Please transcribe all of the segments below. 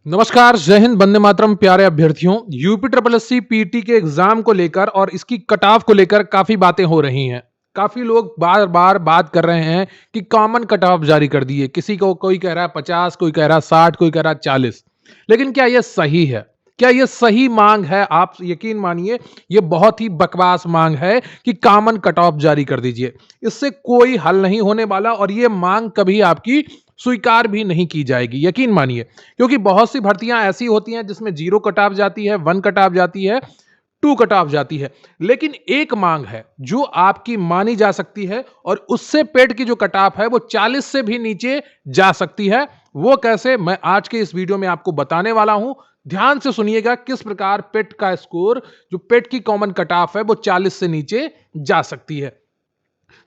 नमस्कार, जय हिंद, वंदे मातरम। प्यारे अभ्यर्थियों, यूपी ट्रिपल एससी पीटी के एग्जाम को लेकर और इसकी कट ऑफ को लेकर काफी बातें हो रही हैं। काफी लोग बार बार बात कर रहे हैं कि कॉमन कट ऑफ जारी कर दी है। किसी को कोई कह रहा है 50, कोई कह रहा है 60, कोई कह रहा है 40। लेकिन क्या यह सही है? क्या यह सही मांग है? आप यकीन मानिए, यह बहुत ही बकवास मांग है कि कॉमन कट ऑफ जारी कर दीजिए। इससे कोई हल नहीं होने वाला और यह मांग कभी आपकी स्वीकार भी नहीं की जाएगी, यकीन मानिए। क्योंकि बहुत सी भर्तियां ऐसी होती हैं जिसमें 0 कट ऑफ जाती है, 1 कट ऑफ जाती है, 2 कट ऑफ जाती है। लेकिन एक मांग है जो आपकी मानी जा सकती है और उससे पेट की जो कट ऑफ है वो 40 से भी नीचे जा सकती है। वो कैसे, मैं आज के इस वीडियो में आपको बताने वाला हूं। ध्यान से सुनिएगा किस प्रकार पेट का स्कोर, जो पेट की कॉमन कट ऑफ है, वो 40 से नीचे जा सकती है।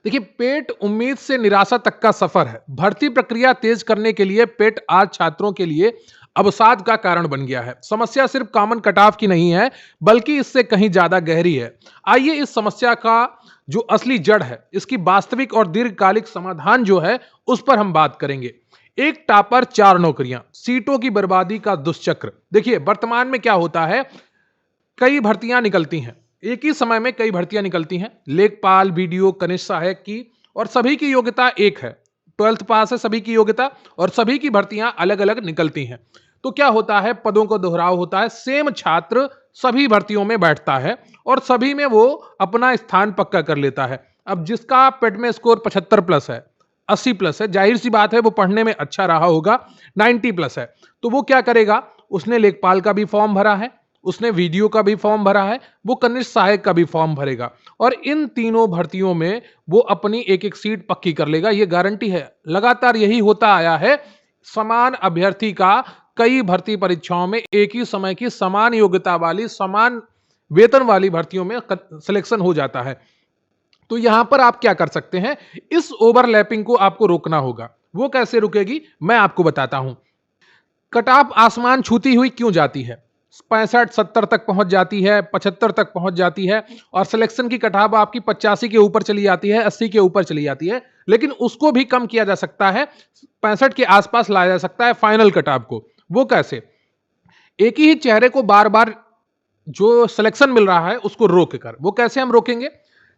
देखिए, पेट उम्मीद से निराशा तक का सफर है। भर्ती प्रक्रिया तेज करने के लिए पेट आज छात्रों के लिए अवसाद का कारण बन गया है। समस्या सिर्फ कॉमन कट ऑफ की नहीं है, बल्कि इससे कहीं ज्यादा गहरी है। आइए इस समस्या का जो असली जड़ है, इसकी वास्तविक और दीर्घकालिक समाधान जो है, उस पर हम बात करेंगे। एक टॉपर, 4 नौकरियां, सीटों की बर्बादी का दुष्चक्र। देखिए, वर्तमान में क्या होता है, कई भर्तियां निकलती हैं। एक ही समय में कई भर्तियां निकलती हैं। लेखपाल, बीडीओ, कनिष्ठ सहायक की, और सभी की योग्यता एक है। 12th पास है सभी की योग्यता, और सभी की भर्तियां अलग अलग निकलती हैं। तो क्या होता है, पदों को दोहराव होता है। सेम छात्र सभी भर्तियों में बैठता है और सभी में वो अपना स्थान पक्का कर लेता है। अब जिसका पेट में स्कोर 75 प्लस है, 80 प्लस है, जाहिर सी बात है वो पढ़ने में अच्छा रहा होगा। 90 प्लस है, तो वो क्या करेगा, उसने लेखपाल का भी फॉर्म भरा है, उसने वीडियो का भी फॉर्म भरा है, वो कनिष्ठ सहायक का भी फॉर्म भरेगा, और इन तीनों भर्तियों में वो अपनी एक एक सीट पक्की कर लेगा। ये गारंटी है। लगातार यही होता आया है। समान अभ्यर्थी का कई भर्ती परीक्षाओं में एक ही समय की समान योग्यता वाली, समान वेतन वाली भर्तियों में सिलेक्शन हो जाता है। तो यहां पर आप क्या कर सकते हैं, इस ओवरलैपिंग को आपको रोकना होगा। वो कैसे रुकेगी, मैं आपको बताता हूं। कट ऑफ आसमान छूती हुई क्यों जाती है? 65 70 तक पहुंच जाती है, 75 तक पहुंच जाती है, और सिलेक्शन की कट ऑफ आपकी 85 के ऊपर चली जाती है, 80 के ऊपर चली जाती है। लेकिन उसको भी कम किया जा सकता है, 65 के आसपास लाया जा सकता है फाइनल कट ऑफ को। वो कैसे? एक ही चेहरे को बार बार जो सिलेक्शन मिल रहा है उसको रोक कर, वो कैसे हम रोकेंगे?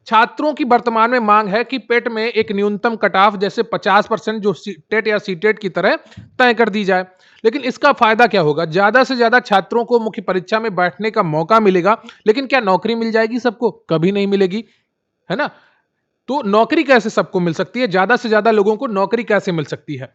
छात्रों की वर्तमान में मांग है कि पेट में एक न्यूनतम कट ऑफ जैसे 50% जो टेट या सीटेट की तरह तय कर दी जाए। लेकिन इसका फायदा क्या होगा? ज्यादा से ज्यादा छात्रों को मुख्य परीक्षा में बैठने का मौका मिलेगा। लेकिन क्या नौकरी मिल जाएगी सबको? कभी नहीं मिलेगी, है ना। तो नौकरी कैसे सबको मिल सकती है? ज्यादा से ज्यादा लोगों को नौकरी कैसे मिल सकती है,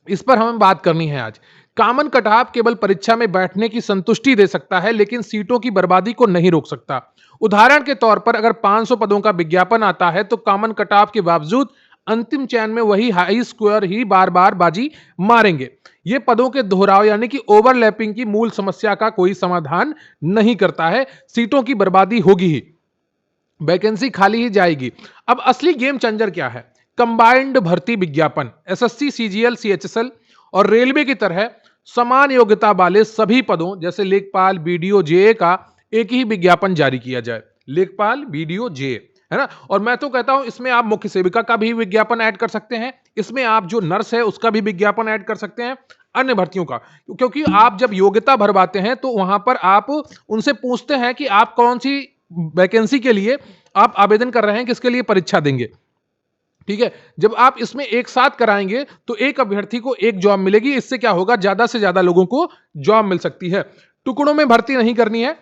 इस पर हमें बात करनी है आज। कॉमन कट ऑफ केवल परीक्षा में बैठने की संतुष्टि दे सकता है, लेकिन सीटों की बर्बादी को नहीं रोक सकता। उदाहरण के तौर पर अगर 500 पदों का विज्ञापन आता है तो कॉमन कट ऑफ के बावजूद अंतिम चयन में वही हाई स्कोर ही बार बार बाजी मारेंगे। ये पदों के दोहराव यानी कि ओवरलैपिंग की मूल समस्या का कोई समाधान नहीं करता है। सीटों की बर्बादी होगी ही, वैकेंसी खाली ही जाएगी। अब असली गेम चेंजर क्या है? कंबाइंड भर्ती विज्ञापन। एसएससी, सीजीएल, सीएचएसएल और रेलवे की तरह समान योग्यता वाले सभी पदों जैसे लेखपाल, बीडीओ, जेए का एक ही विज्ञापन जारी किया जाए। लेखपाल, बीडीओ, जेए, है ना। और मैं तो कहता हूं इसमें आप मुख्य सेविका का भी विज्ञापन ऐड कर सकते हैं, इसमें आप जो नर्स है उसका भी विज्ञापन ऐड कर सकते हैं, अन्य भर्तियों का। क्योंकि आप जब योग्यता भरवाते हैं तो वहां पर आप उनसे पूछते हैं कि आप कौन सी वैकेंसी के लिए आप आवेदन कर रहे हैं, किसके लिए परीक्षा देंगे। ठीक है, जब आप इसमें एक साथ कराएंगे तो एक अभ्यर्थी को एक जॉब मिलेगी। इससे क्या होगा, ज्यादा से ज्यादा लोगों को जॉब मिल सकती है। टुकड़ों में भर्ती नहीं करनी है,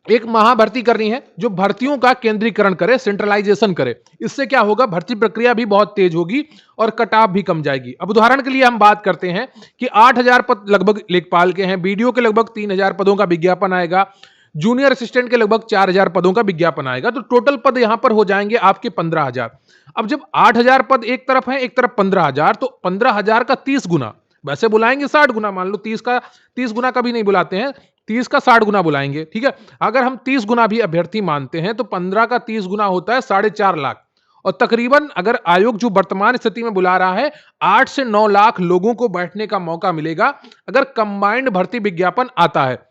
एक महाभर्ती करनी है जो भर्तियों का केंद्रीकरण करे, सेंट्रलाइजेशन करे। इससे क्या होगा, भर्ती प्रक्रिया भी बहुत तेज होगी और कट ऑफ भी कम जाएगी। अब उदाहरण के लिए हम बात करते हैं कि 8000 पद लगभग लेखपाल के हैं, वीडियो के लगभग 3000 पदों का विज्ञापन आएगा, जूनियर असिस्टेंट के लगभग 4000 पदों का विज्ञापन आएगा। तो टोटल पद यहां पर हो जाएंगे आपके 15000। अब जब 8000 पद एक तरफ है, एक तरफ 15000, तो 15000 का 30 गुना, वैसे बुलाएंगे 60 गुना, मान लो 30 गुना कभी नहीं बुलाते हैं, 30 का 60 गुना बुलाएंगे। ठीक है, अगर हम 30 गुना भी अभ्यर्थी मानते हैं तो 15 का 30 गुना होता है 4.5 लाख। और तकरीबन अगर आयोग जो वर्तमान स्थिति में बुला रहा है, 8 से 9 लाख लोगों को बैठने का मौका मिलेगा अगर कंबाइंड भर्ती विज्ञापन आता है।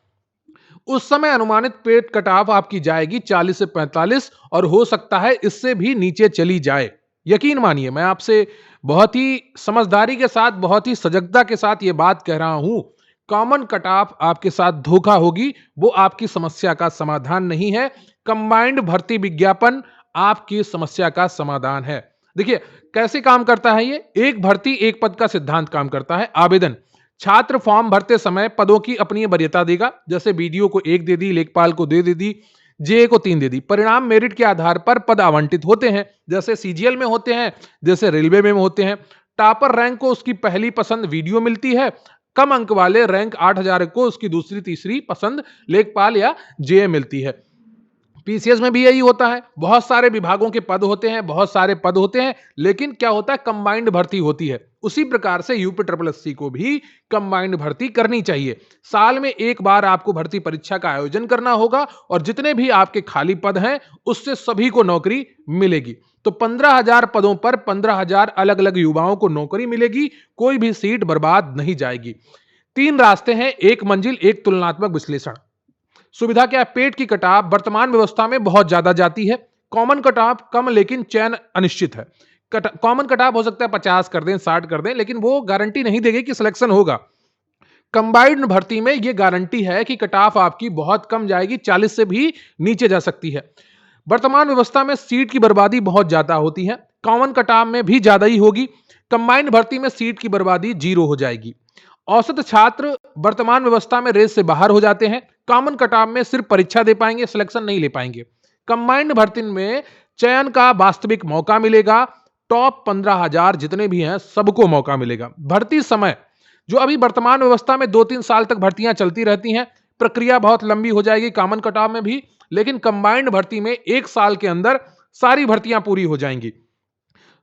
उस समय अनुमानित पेट कट ऑफ आपकी जाएगी 40 से 45, और हो सकता है इससे भी नीचे चली जाए। यकीन मानिए, मैं आपसे बहुत ही समझदारी के साथ, बहुत ही सजगता के साथ यह बात कह रहा हूं कॉमन कट ऑफ आपके साथ धोखा होगी, वो आपकी समस्या का समाधान नहीं है। कंबाइंड भर्ती विज्ञापन आपकी समस्या का समाधान है। देखिए कैसे काम करता है ये, एक भर्ती एक पद का सिद्धांत काम करता है। आवेदन, छात्र फॉर्म भरते समय पदों की अपनी वरीयता देगा, जैसे बीडीओ को 1 दे दी, लेखपाल को 2 दे दी, जे को 3 दे दी। परिणाम मेरिट के आधार पर पद आवंटित होते हैं, जैसे सीजीएल में होते हैं, जैसे रेलवे में होते हैं। टॉपर रैंक को उसकी पहली पसंद वीडियो मिलती है, कम अंक वाले रैंक 8000 को उसकी दूसरी तीसरी पसंद लेखपाल या जे मिलती है। पीसीएस में भी यही होता है, बहुत सारे विभागों के पद होते हैं, बहुत सारे पद होते हैं, लेकिन क्या होता है, कंबाइंड भर्ती होती है। उसी प्रकार से यूपी ट्रिपल एससी को भी कंबाइंड भर्ती करनी चाहिए। साल में एक बार आपको भर्ती परीक्षा का आयोजन करना होगा और जितने भी आपके खाली पद हैं उससे सभी को नौकरी मिलेगी। तो 15,000 पदों पर 15,000 अलग अलग युवाओं को नौकरी मिलेगी, कोई भी सीट बर्बाद नहीं जाएगी। 3 रास्ते हैं, एक मंजिल, एक तुलनात्मक विश्लेषण। सुविधा क्या है, पेट की कटाव वर्तमान व्यवस्था में बहुत ज्यादा जाती है। कॉमन कटाव कम लेकिन चयन अनिश्चित है। कॉमन कटाव हो सकता है 50 कर दें, 60 कर दें, लेकिन वो गारंटी नहीं देगी कि सिलेक्शन होगा। कंबाइंड भर्ती में ये गारंटी है कि कटाव आपकी बहुत कम जाएगी, 40 से भी नीचे जा सकती है। वर्तमान व्यवस्था में सीट की बर्बादी बहुत ज्यादा होती है, कॉमन कटाव में भी ज्यादा ही होगी। कंबाइंड भर्ती में सीट की बर्बादी 0 हो जाएगी। औसत छात्र वर्तमान व्यवस्था में रेस से बाहर हो जाते हैं, कॉमन कटाव में सिर्फ परीक्षा दे पाएंगे, सिलेक्शन नहीं ले पाएंगे। कंबाइंड भर्ती में चयन का वास्तविक मौका मिलेगा, टॉप 15,000 जितने भी हैं सबको मौका मिलेगा। भर्ती समय, जो अभी वर्तमान व्यवस्था में 2-3 साल तक भर्तियां चलती रहती हैं, प्रक्रिया बहुत लंबी हो जाएगी कॉमन कटाव में भी, लेकिन कंबाइंड भर्ती में 1 साल के अंदर सारी भर्तियां पूरी हो जाएंगी।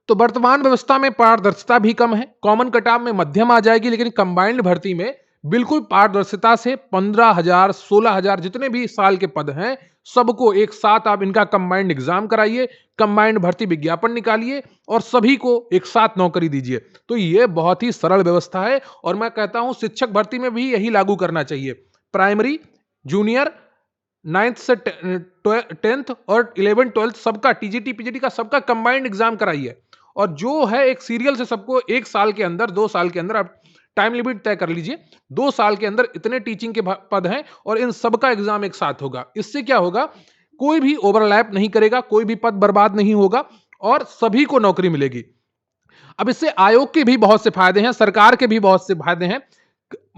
तो वर्तमान व्यवस्था में पारदर्शिता भी कम है, कॉमन कटाव में मध्यम आ जाएगी, लेकिन कंबाइंड भर्ती में बिल्कुल पारदर्शिता से 15,000 16,000 जितने भी साल के पद हैं सबको एक साथ आप इनका कंबाइंड एग्जाम कराइए, कंबाइंड भर्ती विज्ञापन निकालिए और सभी को एक साथ नौकरी दीजिए। तो ये बहुत ही सरल व्यवस्था है और मैं कहता हूं शिक्षक भर्ती में भी यही लागू करना चाहिए। प्राइमरी, जूनियर, 9th से 10th और 11th 12th सबका टीजीटी पीजीटी का सबका कंबाइंड एग्जाम कराइए और जो है एक सीरियल से सबको 1 साल के अंदर 2 साल के अंदर आप टाइम लिमिट तय कर लीजिए, 2 साल के अंदर इतने टीचिंग के पद हैं और इन सबका एग्जाम एक साथ होगा। इससे क्या होगा, कोई भी ओवरलैप नहीं करेगा, कोई भी पद बर्बाद नहीं होगा और सभी को नौकरी मिलेगी। अब इससे आयोग के भी बहुत से फायदे हैं, सरकार के भी बहुत से फायदे हैं,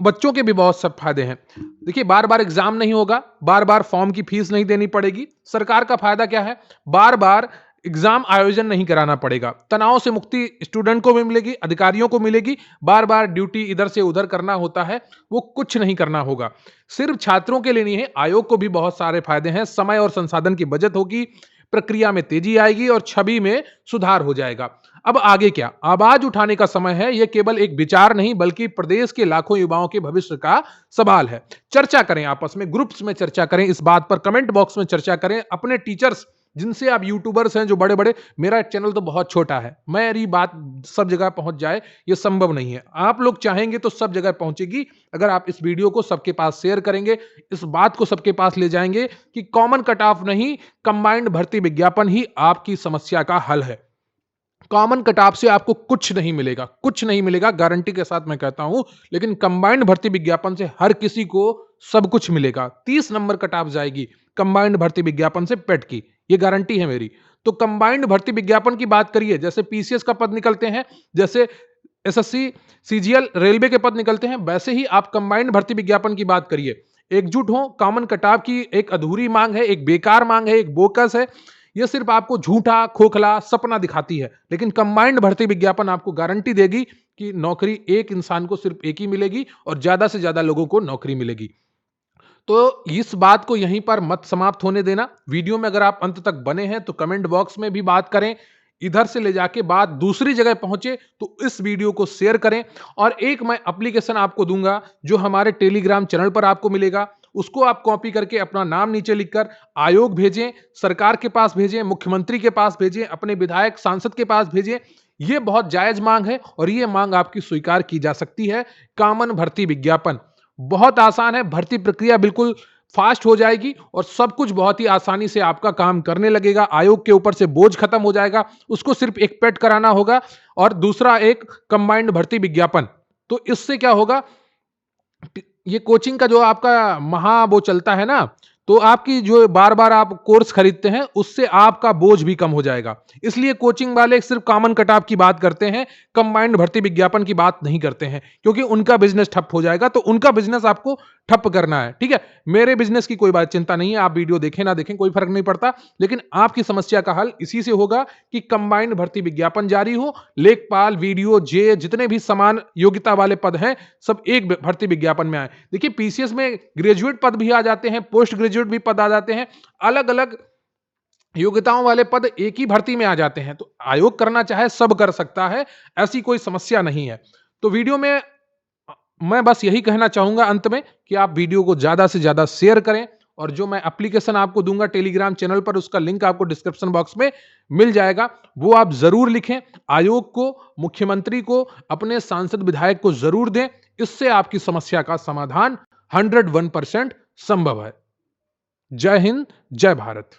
बच्चों के भी बहुत से फायदे हैं। देखिए बार बार एग्जाम नहीं होगा, बार बार फॉर्म की फीस नहीं देनी पड़ेगी। सरकार का फायदा क्या है, बार बार एग्जाम आयोजन नहीं कराना पड़ेगा, तनाव से मुक्ति स्टूडेंट को भी मिलेगी, अधिकारियों को मिलेगी। बार बार ड्यूटी इधर से उधर करना होता है, वो कुछ नहीं करना होगा। सिर्फ छात्रों के लिए नहीं है, आयोग को भी बहुत सारे फायदे हैं। समय और संसाधन की बचत होगी, प्रक्रिया में तेजी आएगी और छवि में सुधार हो जाएगा। अब आगे क्या, आवाज उठाने का समय है। यह केवल एक विचार नहीं बल्कि प्रदेश के लाखों युवाओं के भविष्य का सवाल है। चर्चा करें, आपस में ग्रुप्स में चर्चा करें, इस बात पर कमेंट बॉक्स में चर्चा करें। अपने टीचर्स जिनसे आप यूट्यूबर्स हैं जो बड़े बड़े, मेरा चैनल तो बहुत छोटा है, मेरी बात सब जगह पहुंच जाए ये संभव नहीं है। आप लोग चाहेंगे तो सब जगह पहुंचेगी अगर आप इस वीडियो को सबके पास शेयर करेंगे, इस बात को सबके पास ले जाएंगे कि कॉमन कट ऑफ नहीं, कंबाइंड भर्ती विज्ञापन ही आपकी समस्या का हल है। कॉमन कट ऑफ से आपको कुछ नहीं मिलेगा, कुछ नहीं मिलेगा, गारंटी के साथ मैं कहता हूं, लेकिन कंबाइंड भर्ती विज्ञापन से हर किसी को सब कुछ मिलेगा। 30 नंबर कट ऑफ जाएगी कंबाइंड भर्ती विज्ञापन से पेट की, ये गारंटी है मेरी। तो कंबाइंड भर्ती विज्ञापन की बात करिए, जैसे पीसीएस का पद निकलते हैं, जैसे एसएससी सीजीएल रेलवे के पद निकलते हैं, वैसे ही आप कंबाइंड भर्ती विज्ञापन की बात करिए। एकजुट हो, कॉमन कट ऑफ की एक अधूरी मांग है, एक बेकार मांग है, एक बोकस है, यह सिर्फ आपको झूठा खोखला सपना दिखाती है। लेकिन कंबाइंड भर्ती विज्ञापन आपको गारंटी देगी कि नौकरी एक इंसान को सिर्फ एक ही मिलेगी और ज्यादा से ज्यादा लोगों को नौकरी मिलेगी। तो इस बात को यहीं पर मत समाप्त होने देना। वीडियो में अगर आप अंत तक बने हैं तो कमेंट बॉक्स में भी बात करें, इधर से ले जाके बात दूसरी जगह पहुंचे तो इस वीडियो को शेयर करें। और एक मैं एप्लीकेशन आपको दूंगा जो हमारे टेलीग्राम चैनल पर आपको मिलेगा, उसको आप कॉपी करके अपना नाम नीचे लिखकर आयोग भेजें, सरकार के पास भेजें, मुख्यमंत्री के पास भेजें, अपने विधायक सांसद के पास भेजें। यह बहुत जायज मांग है और यह मांग आपकी स्वीकार की जा सकती है। कॉमन भर्ती विज्ञापन बहुत आसान है, भर्ती प्रक्रिया बिल्कुल फास्ट हो जाएगी और सब कुछ बहुत ही आसानी से आपका काम करने लगेगा। आयोग के ऊपर से बोझ खत्म हो जाएगा, उसको सिर्फ एक पेट कराना होगा और दूसरा एक कंबाइंड भर्ती विज्ञापन। तो इससे क्या होगा, ये कोचिंग का जो आपका वो चलता है ना, तो आपकी जो बार-बार आप कोर्स खरीदते हैं, उससे आपका बोझ भी कम हो जाएगा। इसलिए कोचिंग वाले सिर्फ कॉमन कट ऑफ की बात करते हैं, कंबाइंड भर्ती विज्ञापन की बात नहीं करते हैं, क्योंकि उनका बिज़नेस ठप हो जाएगा, तो उनका बिज़नेस आपको ठप करना है, ठीक है? मेरे बिज़नेस की कोई बात चिंता नहीं है, आप वीडियो देखें ना देखें, कोई फ़र्क नहीं पड़ता, लेकिन आपकी समस्या का हल इसी से होगा कि कंबाइंड भर्ती विज्ञापन जारी हो, लेखपाल, वीडियो, जे जितने भी समान योग्यता वाले पद हैं, सब एक भर्ती विज्ञापन में आए। देखिए पीसीएस में ग्रेजुएट पद भी आ जाते हैं, पोस्ट ग्रेजुएट भी पद आ जाते हैं, अलग-अलग योग्यताओं वाले पद एक ही भर्ती में आ जाते हैं। तो आयोग करना चाहे सब कर सकता है, ऐसी कोई समस्या नहीं है। तो वीडियो में मैं बस यही कहना चाहूँगा अंत में कि आप वीडियो को ज़्यादा से ज़्यादा शेयर करें और जो मैं एप्लीकेशन आपको दूँगा टेलीग्राम चैनल पर, उसका लिंक आपको डिस्क्रिप्शन बॉक्स में मिल जाएगा। वो आप ज़रूर लिखें, आयोग को, मुख्यमंत्री को, अपने सांसद विधायक को ज़रूर दें। इससे आपकी समस्या का समाधान 101% संभव है। जय हिंद, जय भारत।